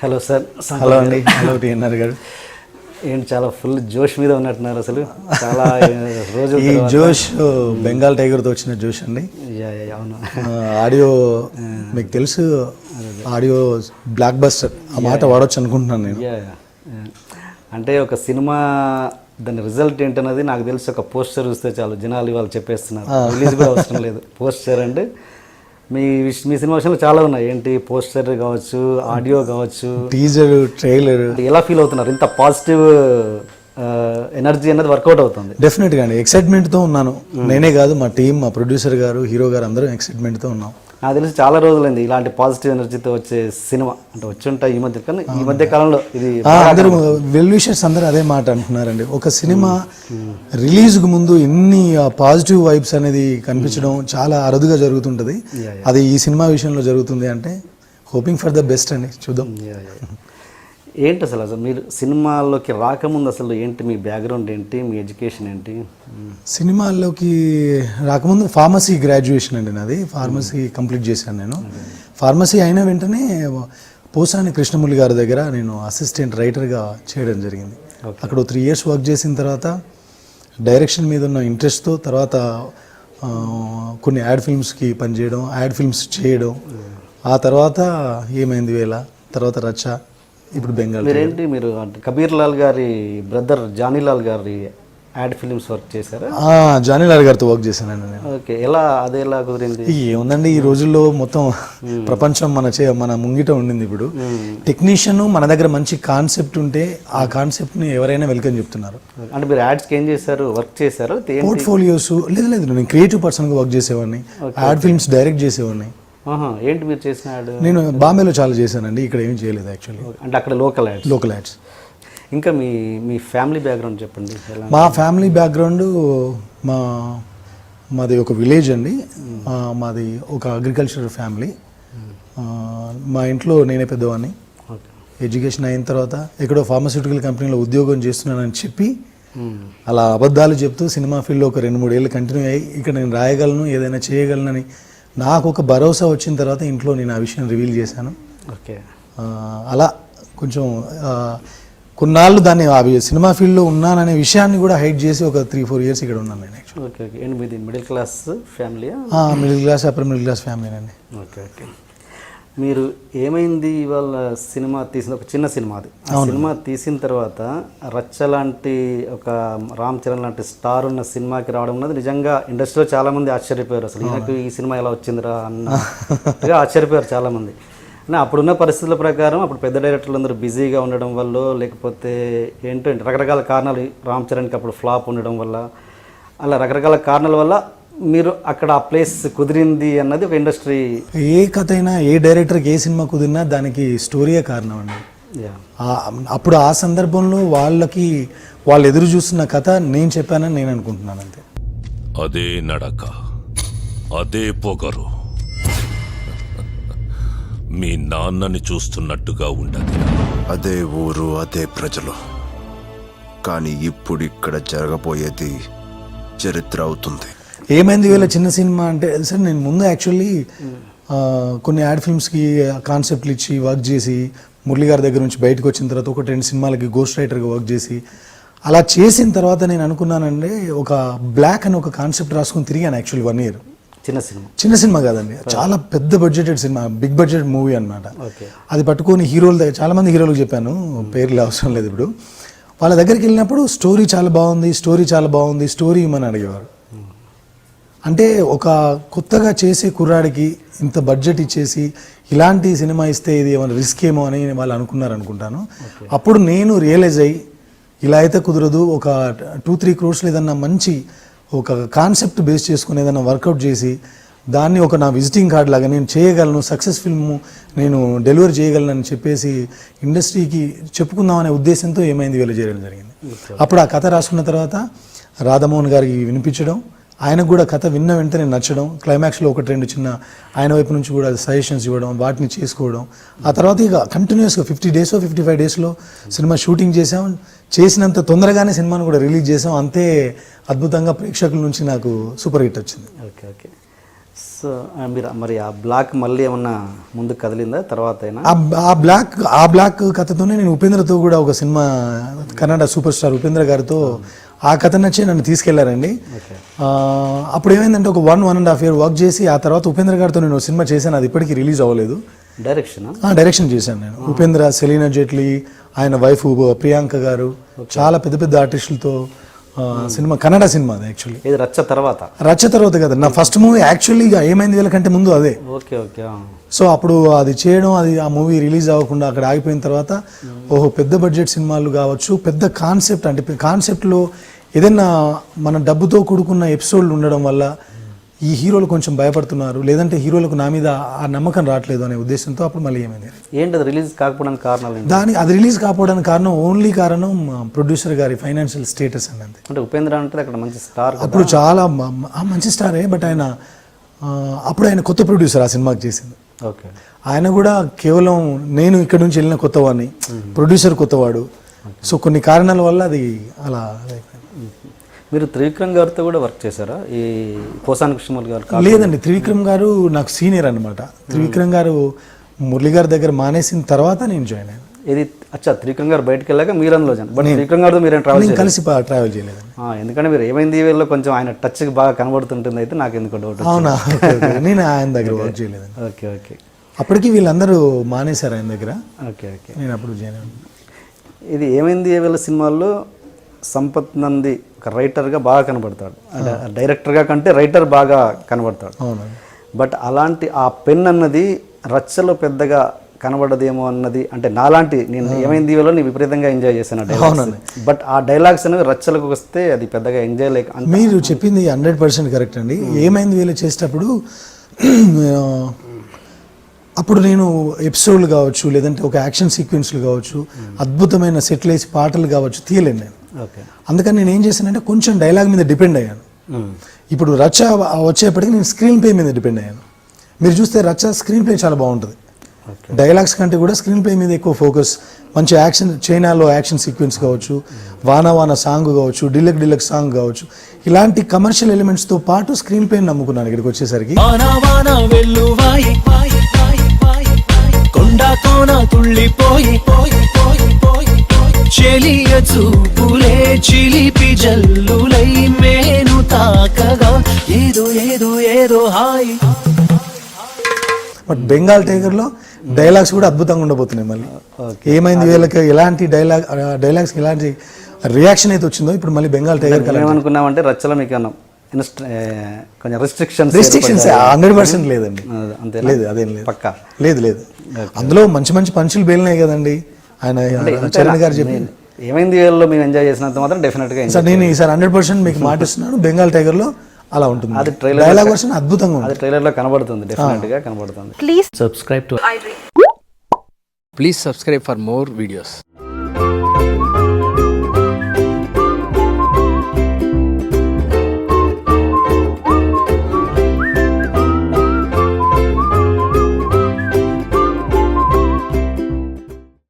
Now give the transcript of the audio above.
Hello sir. Hello అండి. Hello TNR గారు. ఏంటి చాలా ఫుల్ జోష్ మీద ఉన్నట్టున్నారు అసలు. చాలా రోజు ఈ జోష్ బెంగాల్ టైగర్తో వచ్చిన జోష్ అండి. అవును. ఆడియో మీకు తెలుసు, ఆడియో బ్లాక్ బస్టర్ ఆ మాట వాడవచ్చు అనుకుంటున్నాను నేను. అంటే ఒక సినిమా దాని రిజల్ట్ ఏంటన్నది నాకు తెలిసి ఒక పోస్టర్ చూస్తే చాలు జనాలు ఇవాళ చెప్పేస్తున్నారు. రిలీజ్ కూడా అవసరం లేదు, పోస్టర్ అంటే మీ సినిమా విషయంలో చాలా ఉన్నాయి. ఏంటి పోస్టర్ కావచ్చు, ఆడియో కావచ్చు, టీజర్, ట్రైలర్. ఎలా ఫీల్ అవుతున్నారు? ఇంత పాజిటివ్ ఎనర్జీ అనేది వర్కౌట్ అవుతుంది. డెఫినెట్గా అండి, ఎక్సైట్మెంట్తో ఉన్నాను. నేనే కాదు, మా టీం, మా ప్రొడ్యూసర్ గారు, హీరో గారు అందరూ ఎక్సైట్మెంట్తో ఉన్నాం. నాకు తెలిసి చాలా రోజులైంది ఇలాంటి పాజిటివ్ ఎనర్జీతో వచ్చే సినిమా అంటే వచ్చి ఉంటాయి ఈ మధ్య, కానీ ఈ మధ్య కాలంలో ఇది అందరూ వెల్ విషర్స్ అందరూ అదే మాట అంటున్నారండి. ఒక సినిమా రిలీజ్కు ముందు ఇన్ని పాజిటివ్ వైబ్స్ అనేది కనిపించడం చాలా అరుదుగా జరుగుతుంటుంది. అది ఈ సినిమా విషయంలో జరుగుతుంది అంటే హోపింగ్ ఫర్ ద బెస్ట్ అండి. చూద్దాం. ఏంటి అసలు మీరు సినిమాల్లోకి రాకముందు అసలు ఏంటి మీ బ్యాక్గ్రౌండ్ ఏంటి, మీ ఎడ్యుకేషన్ ఏంటి? సినిమాల్లోకి రాకముందు ఫార్మసీ గ్రాడ్యుయేషన్ అండి నాది. ఫార్మసీ కంప్లీట్ చేశాను నేను. ఫార్మసీ అయిన వెంటనే పోసాని కృష్ణమురళి గారి దగ్గర నేను అసిస్టెంట్ రైటర్గా చేయడం జరిగింది. అక్కడ 3 years వర్క్ చేసిన తర్వాత డైరెక్షన్ మీద ఉన్న ఇంట్రెస్ట్తో తర్వాత కొన్ని యాడ్ ఫిల్మ్స్కి పనిచేయడం, యాడ్ ఫిల్మ్స్ చేయడం. ఆ తర్వాత ఏమైంది వేళ, తర్వాత రచ్చ, ఇప్పుడు బెంగాల్. మీరేంటి మీరు కబీర్ లాల్ గారి బ్రదర్ జానీలాల్ గారి యాడ్ ఫిల్మ్స్ వర్క్ చేశారా? జానీలాల్ గారితో వర్క్ చేశానండి నేను. ఓకే, అది ఎలా కుదిరింది? ఏముందండి, ఈ రోజుల్లో మొత్తం ప్రపంచం మన ముంగిట ఉండింది. ఇప్పుడు టెక్నీషియన్ మన దగ్గర మంచి కాన్సెప్ట్ ఉంటే ఆ కాన్సెప్ట్ని ఎవరైనా వెల్కమ్ చెప్తున్నారు. అంటే మీరు యాడ్స్కి ఏం చేశారు, వర్క్ చేశారు? పోర్ట్ఫోలియోస్ లేదు, నేను క్రియేటివ్ పర్సన్గా వర్క్ చేసేవాడిని, యాడ్ ఫిల్మ్స్ డైరెక్ట్ చేసేవాడిని. ఏంటి మీరు చేసిన యాడ్? నేను బాంబేలో చాలా చేశానండి, ఇక్కడ ఏం చేయలేదు యాక్చువల్లీ. అంటే అక్కడ లోకల్ యాడ్స్. ఇంకా మీ ఫ్యామిలీ బ్యాక్గ్రౌండ్ చెప్పండి. మా ఫ్యామిలీ బ్యాక్గ్రౌండ్ మాది ఒక విలేజ్ అండి. మాది ఒక అగ్రికల్చర్ ఫ్యామిలీ. మా ఇంట్లో నేనే పెద్దవాడిని. ఎడ్యుకేషన్ అయిన తర్వాత ఎక్కడో ఫార్మస్యూటికల్ కంపెనీలో ఉద్యోగం చేస్తున్నానని చెప్పి అలా అబద్ధాలు చెప్తూ సినిమా ఫీల్డ్లో ఒక 2-3 ఏళ్ళు కంటిన్యూ అయ్యి ఇక్కడ నేను రాయగలను, ఏదైనా చేయగలనని నాకు ఒక భరోసా వచ్చిన తర్వాత ఇంట్లో నేను ఆ విషయం రివీల్ చేశాను. ఓకే. అలా కొంచెం కొన్నాళ్ళు దాన్ని సినిమా ఫీల్డ్లో ఉన్నాననే విషయాన్ని కూడా హైడ్ చేసి ఒక 3-4 years ఇక్కడ ఉన్నాను నేను యాక్చువల్లీ. ఓకే. ఏంటి మీది middle class family? Middle class, upper middle class ఫ్యామిలీనండి. ఓకే. మీరు ఏమైంది ఇవాళ సినిమా తీసిన ఒక చిన్న సినిమా, అది సినిమా తీసిన తర్వాత రచ్చ లాంటి ఒక రామ్ చరణ్ లాంటి స్టార్ ఉన్న సినిమాకి రావడం అన్నది నిజంగా ఇండస్ట్రీలో చాలామంది ఆశ్చర్యపోయారు. అసలు ఈయనకు ఈ సినిమా ఎలా వచ్చిందిరా అన్నట్టుగా ఆశ్చర్యపోయారు చాలామంది. అంటే అప్పుడున్న పరిస్థితుల ప్రకారం అప్పుడు పెద్ద డైరెక్టర్లు అందరూ బిజీగా ఉండడం వల్ల, లేకపోతే ఏంటంటే రకరకాల కారణాలు, రామ్ చరణ్కి అప్పుడు ఫ్లాప్ ఉండడం వల్ల, అలా రకరకాల కారణాల వల్ల మీరు అక్కడ ఆ ప్లేస్ కుదిరింది అన్నది ఒక ఇండస్ట్రీ. ఏ కథ అయినా, ఏ డైరెక్టర్కి ఏ సినిమా కుదిరినా దానికి స్టోరీయే కారణం అండి. అప్పుడు ఆ సందర్భంలో వాళ్ళు ఎదురు చూస్తున్న కథ నేను చెప్పానని నేను అనుకుంటున్నాను అంతే. అదే నడక, అదే పొగరు మీ నాన్నని చూస్తున్నట్టుగా ఉండదు. అదే ఊరు, అదే ప్రజలు. కానీ ఇప్పుడు ఇక్కడ జరగబోయేది చరిత్ర అవుతుంది. ఏమైంది వీళ్ళ చిన్న సినిమా అంటే సార్, నేను ముందు యాక్చువల్లీ కొన్ని యాడ్ ఫిల్మ్స్కి కాన్సెప్ట్లు ఇచ్చి వర్క్ చేసి మురళి గారి దగ్గర నుంచి బయటకు వచ్చిన తర్వాత 1-2 సినిమాలకి గోస్ట్ రైటర్గా వర్క్ చేసి అలా చేసిన తర్వాత నేను అనుకున్నానండి, ఒక బ్లాక్ అని ఒక కాన్సెప్ట్ రాసుకుని తిరిగాను యాక్చువల్లీ 1 year. చిన్న సినిమా కాదండి, చాలా పెద్ద budgeted cinema, big budget movie అనమాట. అది పట్టుకొని హీరోల దగ్గర చాలామంది హీరోలకు చెప్పాను, పేర్లు అవసరం లేదు ఇప్పుడు. వాళ్ళ దగ్గరికి వెళ్ళినప్పుడు స్టోరీ చాలా బాగుంది, స్టోరీ ఇమ్మని అడిగేవారు. అంటే ఒక కొత్తగా చేసే కుర్రాడికి ఇంత బడ్జెట్ ఇచ్చేసి ఇలాంటి సినిమా ఇస్తే ఇది ఏమైనా రిస్క్ ఏమో అని వాళ్ళు అనుకున్నారనుకుంటాను. అప్పుడు నేను రియలైజ్ అయ్యి ఇలా అయితే కుదరదు, ఒక 2-3 crores ఏదన్నా మంచి ఒక కాన్సెప్ట్ బేస్ చేసుకుని ఏదైనా వర్కౌట్ చేసి దాన్ని ఒక నా విజిటింగ్ కార్డ్ లాగా నేను చేయగలను, సక్సెస్ ఫిల్మ్ నేను డెలివరీ చేయగలను అని చెప్పేసి ఇండస్ట్రీకి చెప్పుకుందామనే ఉద్దేశంతో ఏమైంది వీళ్ళు చేయడం జరిగింది. అప్పుడు ఆ కథ రాసుకున్న తర్వాత రాధామోహన్ గారికి వినిపించడం, ఆయనకు కూడా కథ విన్న వెంటనే నచ్చడం, క్లైమాక్స్లో 1-2 చిన్న ఆయన వైపు నుంచి కూడా సజెషన్స్ ఇవ్వడం, వాటిని చేసుకోవడం. ఆ తర్వాత ఇక కంటిన్యూస్గా 50 days 55 daysలో సినిమా షూటింగ్ చేసాం. చేసినంత తొందరగానే సినిమాను కూడా రిలీజ్ చేసాం. అంతే అద్భుతంగా ప్రేక్షకుల నుంచి నాకు సూపర్ హిట్ వచ్చింది. ఓకే. సో మీరు మరి ఆ బ్లాక్ మళ్ళీ ఏమన్నా ముందుకు కదిలిందా తర్వాత అయినా? ఆ బ్లాక్ కథతోనే నేను ఉపేంద్రతో కూడా ఒక cinema, Kannada super star Upendra గారితో ఆ కథ నచ్చి నన్ను తీసుకెళ్లారండి. అప్పుడు ఏమైందంటే ఒక 1.5 year వర్క్ చేసి ఆ తర్వాత ఉపేంద్ర గారితో నేను ఒక సినిమా చేశాను, అది ఇప్పటికీ రిలీజ్ అవ్వలేదు. డైరెక్షన్ చేశాను నేను. ఉపేంద్ర, సెలీనా జైట్లీ, ఆయన వైఫ్ ప్రియాంక గారు, చాలా పెద్ద పెద్ద ఆర్టిస్టులతో సినిమా, కన్నడ సినిమా అది యాక్చువల్లీ. ఇది రచ్చ తర్వాత కదా నా ఫస్ట్ మూవీ యాక్చువల్లీ. ఏమైంది వీళ్ళకంటే ముందు అదే. ఓకే. సో అప్పుడు అది చేయడం, అది ఆ మూవీ రిలీజ్ అవ్వకుండా అక్కడ ఆగిపోయిన తర్వాత ఓహో పెద్ద బడ్జెట్ సినిమాలు కావచ్చు, పెద్ద కాన్సెప్ట్, అంటే కాన్సెప్ట్లో ఏదైనా మన డబ్బుతో కూడుకున్న ఎపిసోడ్లు ఉండడం వల్ల ఈ హీరోలు కొంచెం భయపడుతున్నారు, లేదంటే హీరోలకు నా మీద ఆ నమ్మకం రావట్లేదు అనే ఉద్దేశంతో అప్పుడు మళ్ళీ ఏమైంది ఏంటి అది రిలీజ్ కాకపోవడానికి కారణాలు? అది రిలీజ్ కాకపోవడానికి కారణం ప్రొడ్యూసర్ గారి ఫైనాన్షియల్ స్టేటస్ అన్నది. అంటే ఉపేంద్ర అంటే అక్కడ మంచి స్టార్, అప్పుడు చాలా మంచి స్టారే, బట్ ఆయన అప్పుడు ఆయన కొత్త ప్రొడ్యూసర్ ఆ సినిమాకి చేసింది. ఓకే. ఆయన కూడా కేవలం నేను ఇక్కడ నుంచి వెళ్ళిన కొత్తవాడిని, ప్రొడ్యూసర్ కొత్తవాడు. సో కొన్ని కారణాల వల్ల అది అలా. మీరు త్రివిక్రమ్ గారితో కూడా వర్క్ చేశారా? ఈ పోసాని కృష్ణమూర్తి గారు? లేదండి, త్రివిక్రమ్ గారు నాకు సీనియర్ అనమాట. త్రివిక్రమ్ గారు మురళి గారి దగ్గర మానేసిన తర్వాత నేను జాయిన్ అయ్యాను. ఇది త్రివిక్రమ్ గారు బయటకు వెళ్ళాక మీరు అందులో జాయిన్. బట్ త్రివిక్రమ్ గారితో మీరు కలిసి ట్రావెల్ చేయలేదు. ఎందుకంటే మీరు ఏమైంది వీళ్ళు కొంచెం ఆయన టచ్ బాగా కనబడుతుంటుంది, అయితే నాకు ఎందుకు డౌట్. అవునా? నేను ఆయన దగ్గర వర్క్ చేయలేదు. ఓకే. అప్పటికి వీళ్ళందరూ మానేశారు ఆయన దగ్గర. ఓకే. నేను అప్పుడు జాయిన్ అయ్యాను. ఇది ఏమైంది వీళ్ళ సినిమాల్లో సంపత్ నంది ఒక రైటర్గా బాగా కనబడతాడు, అంటే డైరెక్టర్గా కంటే రైటర్ బాగా కనబడతాడు. బట్ అలాంటి ఆ పెన్ అన్నది రచ్చలో పెద్దగా కనబడదేమో అన్నది, అంటే నాలాంటి నేను ఏమైంది వీళ్ళలో నేను విపరీతంగా ఎంజాయ్ చేశాను డైలాగ్స్. బట్ ఆ డైలాగ్స్ అనేవి రచ్చలకు వస్తే అది పెద్దగా ఎంజాయ్ లేక. మీరు చెప్పింది 100% కరెక్ట్ అండి. ఏమైంది వీళ్ళు చేసేటప్పుడు అప్పుడు నేను ఎపిసోడ్లు కావచ్చు, లేదంటే ఒక యాక్షన్ సీక్వెన్స్లు కావచ్చు, అద్భుతమైన సెట్లు వేసి పాటలు కావచ్చు తీయలేను నేను. అందుకని నేను ఏం చేశానంటే కొంచెం డైలాగ్ మీద డిపెండ్ అయ్యాను. ఇప్పుడు రచ్చ వచ్చేప్పటికి నేను స్క్రీన్ ప్లే మీద డిపెండ్ అయ్యాను. మీరు చూస్తే రచ్చ స్క్రీన్ ప్లే చాలా బాగుంటుంది, డైలాగ్స్ కంటే కూడా స్క్రీన్ ప్లే మీద ఎక్కువ ఫోకస్. మంచి యాక్షన్, చైనాలో యాక్షన్ సీక్వెన్స్ కావచ్చు, వాన సాంగ్ కావచ్చు, డిలక్ సాంగ్ కావచ్చు, ఇలాంటి కమర్షియల్ ఎలిమెంట్స్తో పాటు స్క్రీన్ ప్లేని నమ్ముకున్నాను ఇక్కడికి వచ్చేసరికి. చెలియ చూపులే చిలిపి జల్లులై మేను తాకగా ఏదో హాయ్. బట్ బెంగాల్ టైగర్లో డైలాగ్స్ కూడా అద్భుతంగా ఉండబోతున్నాయి. మళ్ళీ ఏమైంది వీళ్ళకి, ఎలాంటి డైలాగ్స్ ఎలాంటి రియాక్షన్ అయితే వచ్చిందో ఇప్పుడు మళ్ళీ బెంగాల్ టైగర్. ఏమనుకున్నామంటే రచ్చలో మీకు కొంచెం రిస్ట్రిక్షన్స్ 100% లేదండి. లేదు, అదేం లేదు, పక్కా లేదు. అందులో మంచి పంచులు బేలినాయి కదండి. ఆయన చరణ్ గారు చెప్పింది ఏమైంది వీళ్ళలో మేము ఎంజాయ్ చేసినంత మాత్రం డెఫినెట్గా. సార్ నేను ఈసారి 100% మీకు మాటిస్తున్నాను, బెంగాల్ టైగర్లో అలా ఉంటుంది. అది ట్రైలర్ వర్షన్ అద్భుతంగా ఉంటుంది. అది ట్రైలర్లో కనబడుతుంది, డెఫినెట్గా కనబడుతుంది. Please subscribe for more videos.